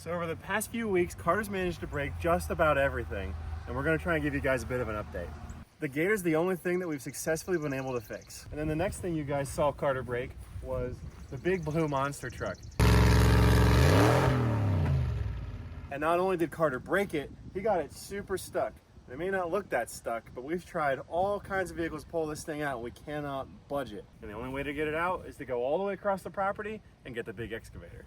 So over the past few weeks, Carter's managed to break just about everything, and we're gonna try and give you guys a bit of an update. The gator's the only thing that we've successfully been able to fix. And then the next thing you guys saw Carter break was the big blue monster truck. And not only did Carter break it, he got it super stuck. It may not look that stuck, but we've tried all kinds of vehicles to pull this thing out and we cannot budge it. And the only way to get it out is to go all the way across the property and get the big excavator.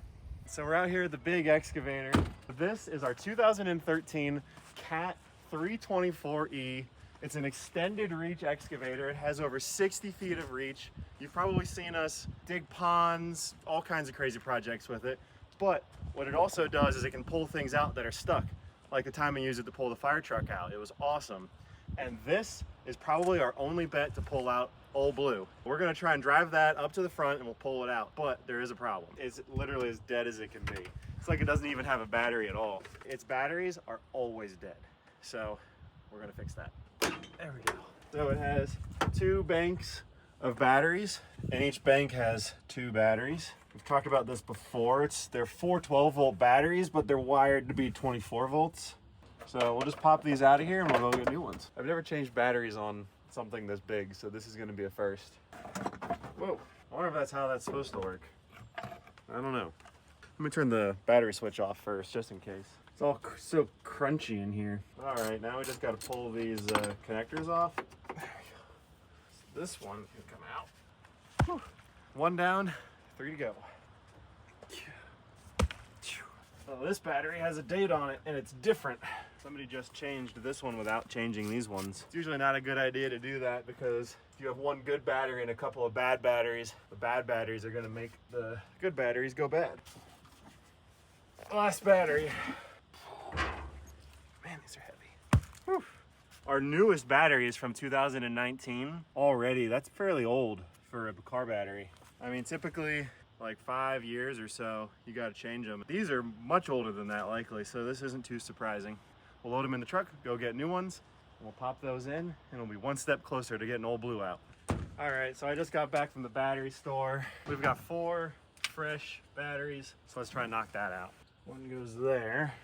So we're out here at the big excavator. This is our 2013 Cat 324E. It's an extended reach excavator. It has over 60 feet of reach. You've probably seen us dig ponds, all kinds of crazy projects with it. But what it also does is it can pull things out that are stuck. Like the time I used it to pull the fire truck out. It was awesome. And this is probably our only bet to pull out Old Blue. We're gonna try and drive that up to the front and we'll pull it out. But there is a problem. It's literally as dead as it can be. It's like it doesn't even have a battery at all. Its batteries are always dead. So we're gonna fix that. There we go. So it has 2 banks of batteries, and each bank has 2 batteries. We've talked about this before. They're 4 12-volt batteries, but they're wired to be 24 volts. So we'll just pop these out of here and we'll go get new ones. I've never changed batteries on something this big, so this is gonna be a first. Whoa, I wonder if that's how that's supposed to work. I don't know. Let me turn the battery switch off first, just in case. It's all so crunchy in here. All right, now we just gotta pull these connectors off. There we go. So this one can come out. Whew. 1 down, 3 to go. Well, this battery has a date on it and it's different. Somebody just changed this one without changing these ones. It's usually not a good idea to do that because if you have 1 good battery and a couple of bad batteries, the bad batteries are gonna make the good batteries go bad. Last battery. Man, these are heavy. Whew. Our newest battery is from 2019. Already, that's fairly old for a car battery. I mean, typically, like 5 years or so, you gotta change them. These are much older than that likely, so this isn't too surprising. We'll load them in the truck, go get new ones, and we'll pop those in, and we'll be 1 step closer to getting Old Blue out. All right, so I just got back from the battery store. We've got 4 fresh batteries, so let's try and knock that out. 1 goes there.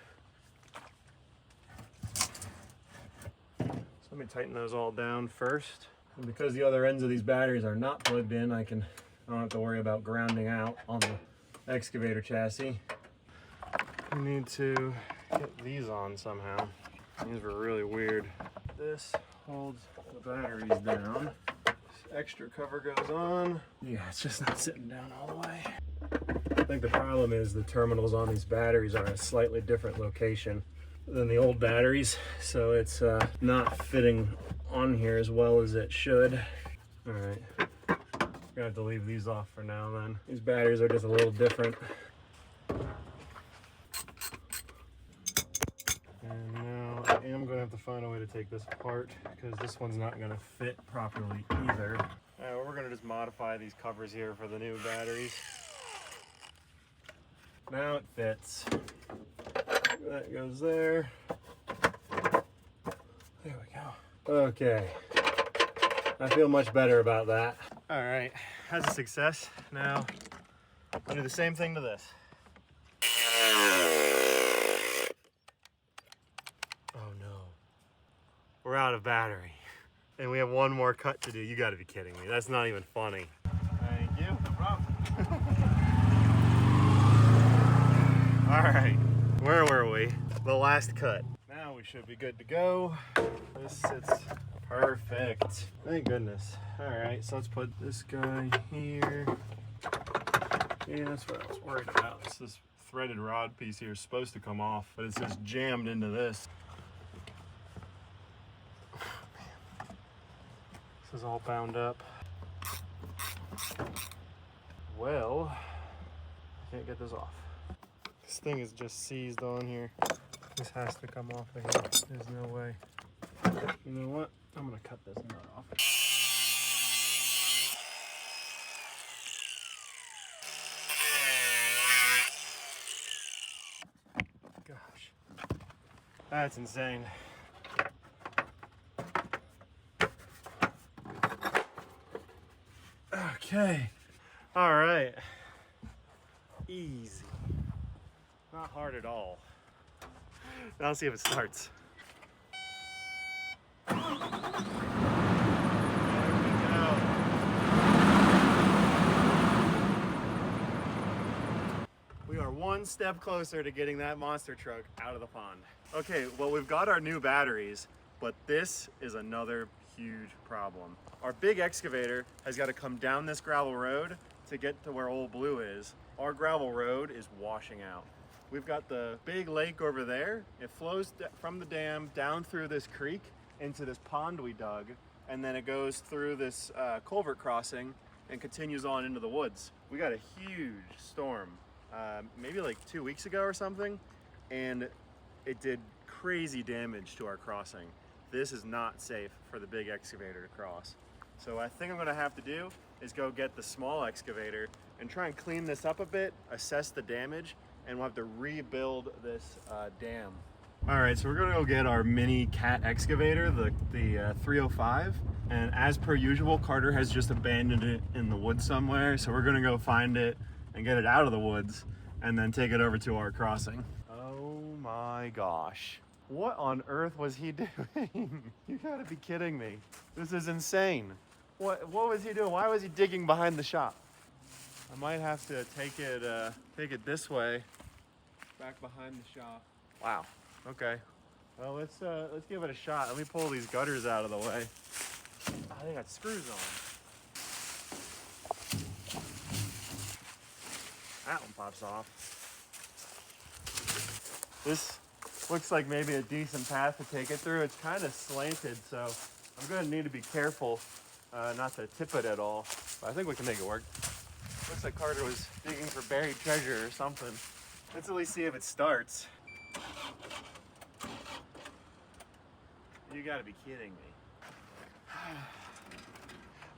So let me tighten those all down first. And because the other ends of these batteries are not plugged in, I don't have to worry about grounding out on the excavator chassis. We need to get these on somehow. These were really weird. This holds the batteries down. This extra cover goes on. Yeah, it's just not sitting down all the way. I think the problem is the terminals on these batteries are at a slightly different location than the old batteries, so it's not fitting on here as well as it should. All right. Gonna have to leave these off for now then. These batteries are just a little different. And now I am gonna have to find a way to take this apart because this one's not gonna fit properly either. All right, well, we're gonna just modify these covers here for the new batteries. Now it fits. That goes there. There we go. Okay. I feel much better about that. All right, that's a success. Now, I'll do the same thing to this. Oh no. We're out of battery. And we have 1 more cut to do. You gotta be kidding me. That's not even funny. Thank you, no problem. All right, where were we? The last cut. Now we should be good to go. This sits perfect. Thank goodness. All right, so let's put this guy here. Yeah, that's what I was worried about. This threaded rod piece here is supposed to come off, but it's just jammed into this. Oh, man. This is all bound up. Well, I can't get this off. This thing is just seized on here. This has to come off of here. There's no way. You know what? I'm gonna cut this nut off. Gosh, that's insane. Okay, all right. Easy. Not Not hard at all. Now let's see if it starts. There we go. We are one step closer to getting that monster truck out of the pond. Okay, well, we've got our new batteries, but this is another huge problem. Our big excavator has got to come down this gravel road to get to where Old Blue is. Our gravel road is washing out. We've got the big lake over there. It flows from the dam down through this creek into this pond we dug, and then it goes through this culvert crossing and continues on into the woods. We got a huge storm maybe like 2 weeks ago or something, and it did crazy damage to our crossing. This is not safe for the big excavator to cross. So I think I'm gonna have to do is go get the small excavator and try and clean this up a bit, assess the damage, and we'll have to rebuild this dam. All right, so we're gonna go get our mini cat excavator, the 305. And as per usual, Carter has just abandoned it in the woods somewhere. So we're gonna go find it and get it out of the woods and then take it over to our crossing. Oh my gosh. What on earth was he doing? You gotta be kidding me. This is insane. What was he doing? Why was he digging behind the shop? I might have to take it this way, back behind the shop. Wow. Okay. Well, let's give it a shot. Let me pull these gutters out of the way. Oh, they got screws on. That one pops off. This looks like maybe a decent path to take it through. It's kind of slanted, so I'm gonna need to be careful not to tip it at all. But I think we can make it work. Looks like Carter was digging for buried treasure or something. Let's at least see if it starts. You gotta be kidding me.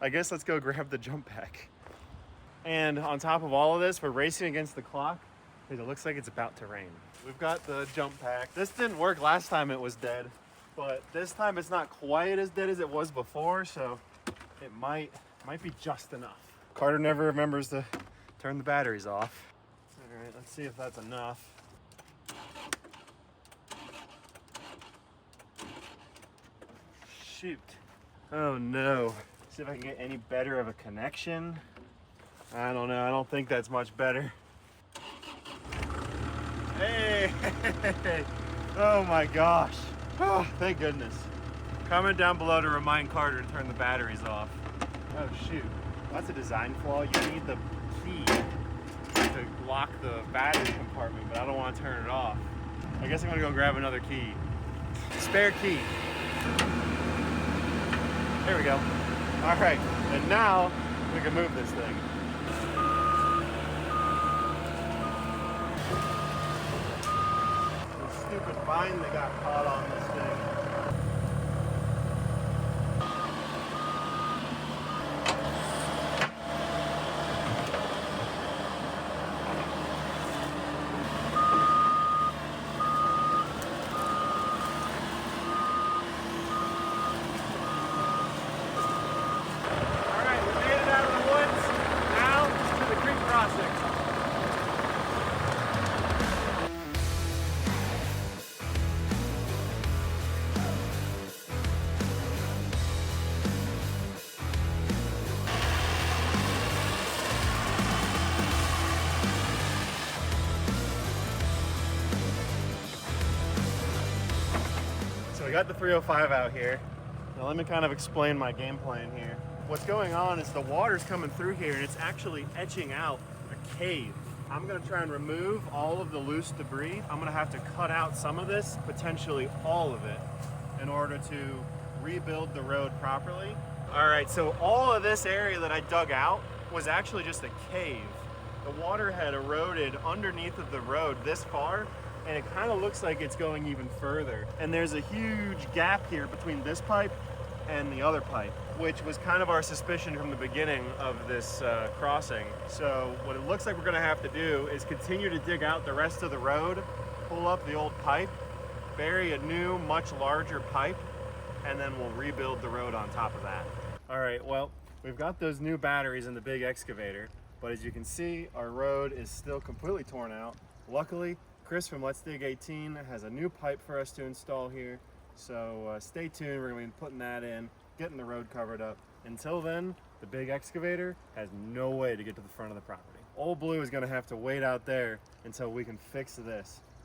I guess let's go grab the jump pack. And on top of all of this, we're racing against the clock because it looks like it's about to rain. We've got the jump pack. This didn't work last time it was dead, but this time it's not quite as dead as it was before, so it might be just enough. Carter never remembers to turn the batteries off. All right, let's see if that's enough. Shoot. Oh no. See if I can get any better of a connection. I don't know. I don't think that's much better. Hey! Oh my gosh. Oh, thank goodness. Comment down below to remind Carter to turn the batteries off. Oh shoot. That's a design flaw. You need the key to lock the battery compartment, but I don't want to turn it off. I guess I'm gonna go grab another key. Spare key. There we go. All right, and now we can move this thing. The stupid vine that got caught on this thing. So we got the 305 out here. Now let me kind of explain my game plan here. What's going on is the water's coming through here and it's actually etching out a cave. I'm gonna try and remove all of the loose debris. I'm gonna have to cut out some of this, potentially all of it, in order to rebuild the road properly. All right, so all of this area that I dug out was actually just a cave. The water had eroded underneath of the road this far, and it kind of looks like it's going even further. And there's a huge gap here between this pipe and the other pipe, which was kind of our suspicion from the beginning of this crossing. So what it looks like we're gonna have to do is continue to dig out the rest of the road, pull up the old pipe, bury a new, much larger pipe, and then we'll rebuild the road on top of that. All right, well, we've got those new batteries in the big excavator, but as you can see, our road is still completely torn out. Luckily, Chris from Let's Dig 18 has a new pipe for us to install here. So stay tuned, we're gonna be putting that in, getting the road covered up. Until then, the big excavator has no way to get to the front of the property. Old Blue is gonna have to wait out there until we can fix this.